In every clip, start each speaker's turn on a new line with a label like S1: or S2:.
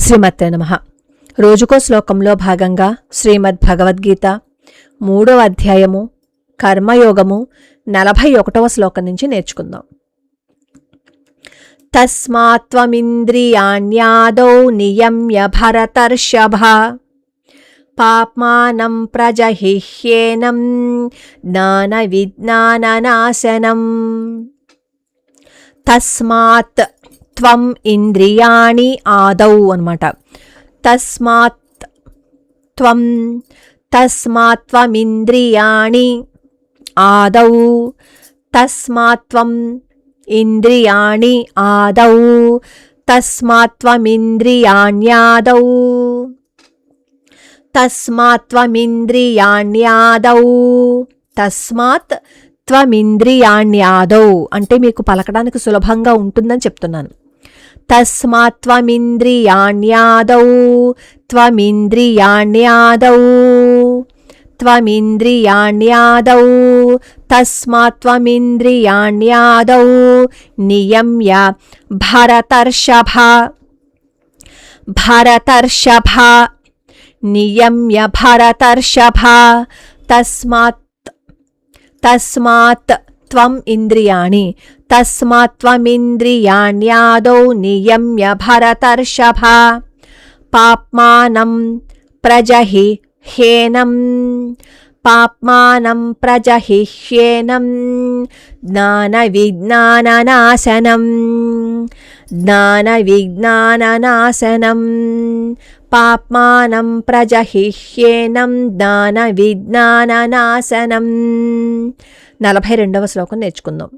S1: శ్రీమతే నమః. రోజుకో శ్లోకంలో భాగంగా శ్రీమద్ భగవద్గీత 3వ అధ్యాయము కర్మయోగము 41వ శ్లోకం నుంచి నేర్చుకుందాం. తస్మాత్త్వమింద్రియాణ్యాదౌ నియమ్య భరతర్షభ పాప్మానం ప్రజహిహ్యేనం జ్ఞాన విజ్ఞాననాశనం. తస్మాత్ త్వం ఇంద్రియాణి ఆదౌ అన్నమాట. తస్మాత్త్వమింద్రియాణి ఆదౌ తస్మాత్త్వం ఇంద్రియాణి ఆదౌ తస్మాత్త్వమింద్రియాణ్యాదౌ తస్మాత్త్వమింద్రియాణ్యాదౌ తస్మాత్ త్వమింద్రియాణ్యాదౌ అంటే మీకు పలకడానికి సులభంగా ఉంటుందని చెప్తున్నాను. తస్మాత్త్వమింద్రియాణ్యాదౌ త్వమింద్రియాణ్యాదౌ త్వమింద్రియాణ్యాదౌ తస్మాత్త్వమింద్రియాణ్యాదౌ నియమ్య భరతర్షభ భరతర్షభ నియమ్య భరతర్షభ తస్మాత్ త్వం ఇంద్రియాణి తస్మాత్త్వమింద్రియాణ్యాదౌ నియమ్య భరతర్షభ పాప్మానం ప్రజహిహ్యేనం పాప్మానం ప్రజహిహ్యేనం జ్ఞాన విజ్ఞాననాశనం జ్ఞాన విజ్ఞాననాశనం పాప్మానం ప్రజహిహ్యేనం జ్ఞాన విజ్ఞాననాశనం. 42వ శ్లోకం నేర్చుకుందాం.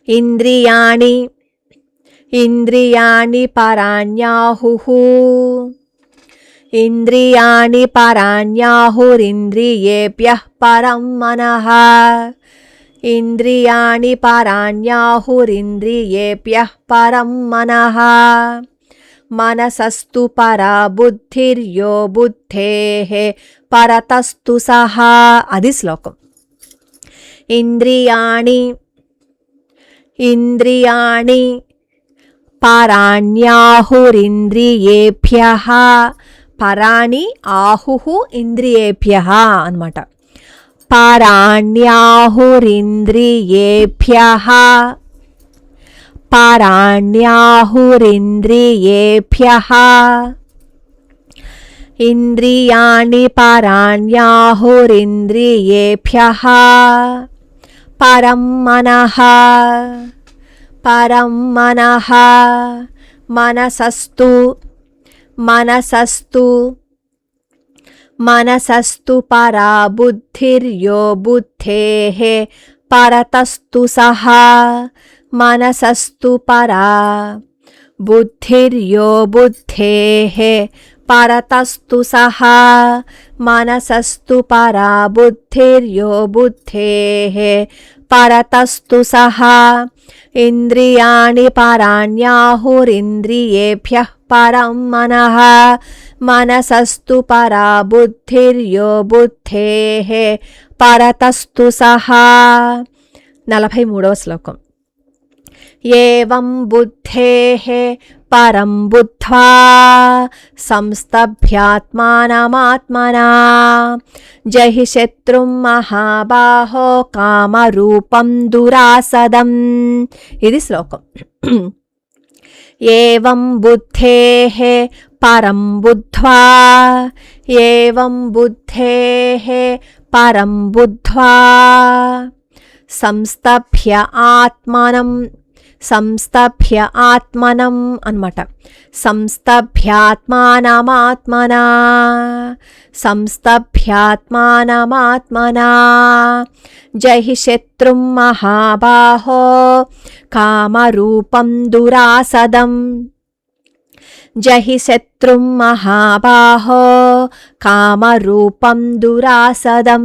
S1: ఇంద్రియాణి ఇంద్రియాణి పరాణ్యాహుః ఇంద్రియాణి పరాణ్యాహురింద్రియేభ్యః పరం మనః ఇంద్రియాణి పరాణ్యాహురింద్రియేభ్యః పరం మనః మనసస్తు పరా బుద్ధిర్యో బుద్ధేః పరతస్తు సహా. అది శ్లోకం. ఇంద్రియాణి ఇంద్రియాణి పరాణ్యాహురింద్రియేభ్యః పరాణి ఆహుః ఇంద్రియేభ్యః అన్నమాట. పరాణ్యాహురింద్రియేభ్యః పరాణ్యాహురింద్రియేభ్యః ఇంద్రియాణి పరాణ్యాహురింద్రియేభ్యః పరం మనః పరం మనః మనసస్తు మనసస్తు మనసస్తు పరా బుద్ధిర్యో బుద్ధేః పరతస్తు సహా మనసస్తు పరా బుద్ధిర్యో బుద్ధేః పరతస్తు సహా మనసస్తు పరా బుద్ధిర్యో బుద్ధేః పరతస్తు సహా ఇంద్రియాణి పరాణ్యాహురింద్రియేభ్యః పరం మనః మనసస్తు పరా బుద్ధిర్యో బుద్ధేః పరతస్తు సహా. 43వ శ్లోకం. ఏవం బుద్ధేః పరం బుద్ధ్వా సంస్తభ్యాత్మానమాత్మనా జహి శత్రుం మహాబాహో కామరూపం దురాసదం. ఇది శ్లోకం. ఏవం బుద్ధేః పరం బుద్ధ్వా ఏవం బుద్ధేః పరం బుద్ధ్వా సంస్తభ్య ఆత్మనం సంస్తభ్య ఆత్మనం అన్నమాట. సంస్తభ్యాత్మానమాత్మనా సంస్తభ్యాత్మానమాత్మనా జహి శత్రుం మహాబాహో కామరూపం దురాసదం జహి శత్రుం మహాబాహో కామరూపం దురాసదం.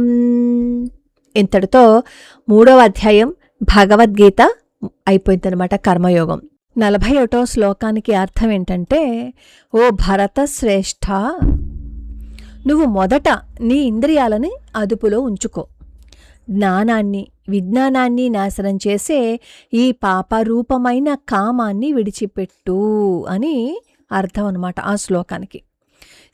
S1: ఇంతటితో 3వ అధ్యాయం భగవద్గీత అయిపోయిందనమాట. కర్మయోగం. 41వ శ్లోకానికి అర్థం ఏంటంటే, ఓ భరత శ్రేష్ఠ, నువ్వు మొదట నీ ఇంద్రియాలని అదుపులో ఉంచుకో. జ్ఞానాన్ని విజ్ఞానాన్ని నాశనం చేసే ఈ పాపరూపమైన కామాన్ని విడిచిపెట్టు అని అర్థం అన్నమాట ఆ శ్లోకానికి.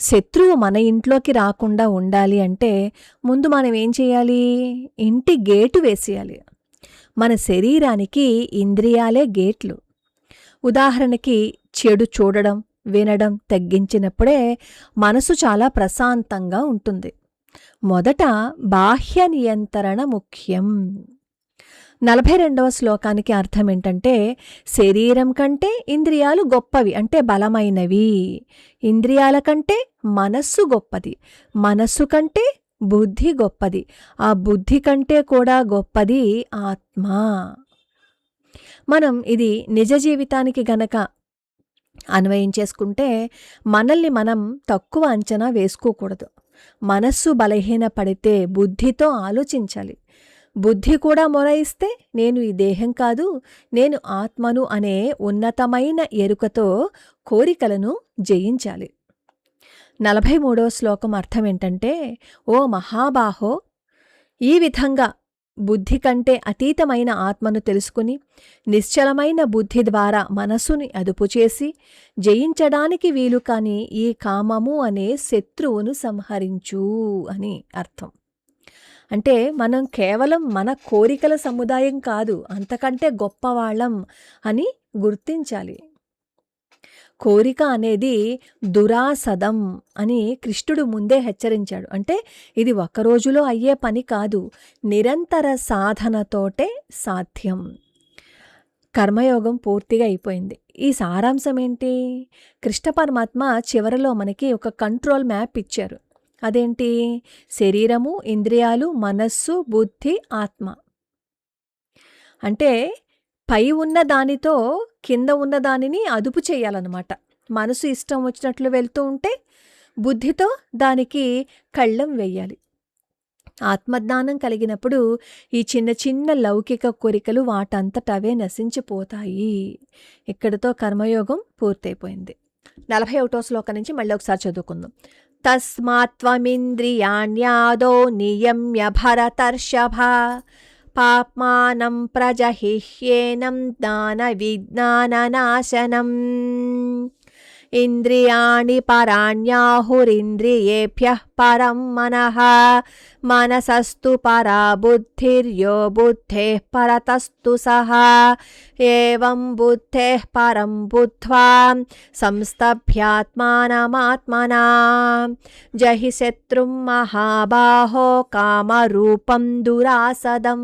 S1: శత్రువు మన ఇంట్లోకి రాకుండా ఉండాలి అంటే ముందు మనం ఏం చేయాలి? ఇంటి గేటు వేసేయాలి. మన శరీరానికి ఇంద్రియాలే గేట్లు. ఉదాహరణకి చెడు చూడడం, వినడం తగ్గించినప్పుడే మనసు చాలా ప్రశాంతంగా ఉంటుంది. మొదట బాహ్య నియంత్రణ ముఖ్యం. 42వ శ్లోకానికి అర్థం ఏంటంటే, శరీరం కంటే ఇంద్రియాలు గొప్పవి అంటే బలమైనవి. ఇంద్రియాల కంటే మనస్సు గొప్పది. మనస్సు కంటే బుద్ధి గొప్పది. ఆ బుద్ధి కంటే కూడా గొప్పది ఆత్మ. మనం ఇది నిజ జీవితానికి గనక అన్వయించేసుకుంటే మనల్ని మనం తక్కువ అంచనా వేసుకోకూడదు. మనస్సు బలహీనపడితే బుద్ధితో ఆలోచించాలి. బుద్ధి కూడా మొరాయిస్తే నేను ఈ దేహం కాదు, నేను ఆత్మను అనే ఉన్నతమైన ఎరుకతో కోరికలను జయించాలి. 43వ శ్లోకం అర్థం ఏంటంటే, ఓ మహాబాహో, ఈ విధంగా బుద్ధి కంటే అతీతమైన ఆత్మను తెలుసుకుని నిశ్చలమైన బుద్ధి ద్వారా మనసుని అదుపు చేసి జయించడానికి వీలు కాని ఈ కామము అనే శత్రువును సంహరించు అని అర్థం. అంటే మనం కేవలం మన కోరికల సముదాయం కాదు, అంతకంటే గొప్పవాళ్ళం అని గుర్తించాలి. కోరిక అనేది దురాసదం అని కృష్ణుడు ముందే హెచ్చరించాడు. అంటే ఇది ఒక్క రోజులో అయ్యే పని కాదు, నిరంతర సాధనతోటే సాధ్యం. కర్మయోగం పూర్తిగా అయిపోయింది. ఈ సారాంశం ఏంటి? కృష్ణ పరమాత్మ చివరిలో మనకి ఒక కంట్రోల్ మ్యాప్ ఇచ్చారు. అదేంటి? శరీరము, ఇంద్రియాలు, మనస్సు, బుద్ధి, ఆత్మ. అంటే పై ఉన్న దానితో కింద ఉన్న దానిని అదుపు చేయాలన్నమాట. మనసు ఇష్టం వచ్చినట్లు వెళ్తూ ఉంటే బుద్ధితో దానికి కళ్ళెం వేయాలి. ఆత్మజ్ఞానం కలిగినప్పుడు ఈ చిన్న చిన్న లౌకిక కోరికలు వాటంతటవే నశించిపోతాయి. ఇక్కడితో కర్మయోగం పూర్తయిపోయింది. 41వ శ్లోకం నుంచి మళ్ళీ ఒకసారి చదువుకుందాం. తస్మాత్త్వమింద్రియాణ్యాదో నియమ్య భరతర్షభ పాప్మానం ప్రజహిహ్యేనం జ్ఞాన విజ్ఞాననాశనం. ఇంద్రియాణి పరాణ్యాహురింద్రియేభ్యః పరం మనః మనసస్తు పరా బుద్ధిర్యో బుద్ధేః పరతస్తు సః. ఏవం బుద్ధేః పరం బుద్ధ్వా సంస్తభ్యాత్మానమాత్మనా జహి శత్రుం మహాబాహో కామరూపం దురాసదం.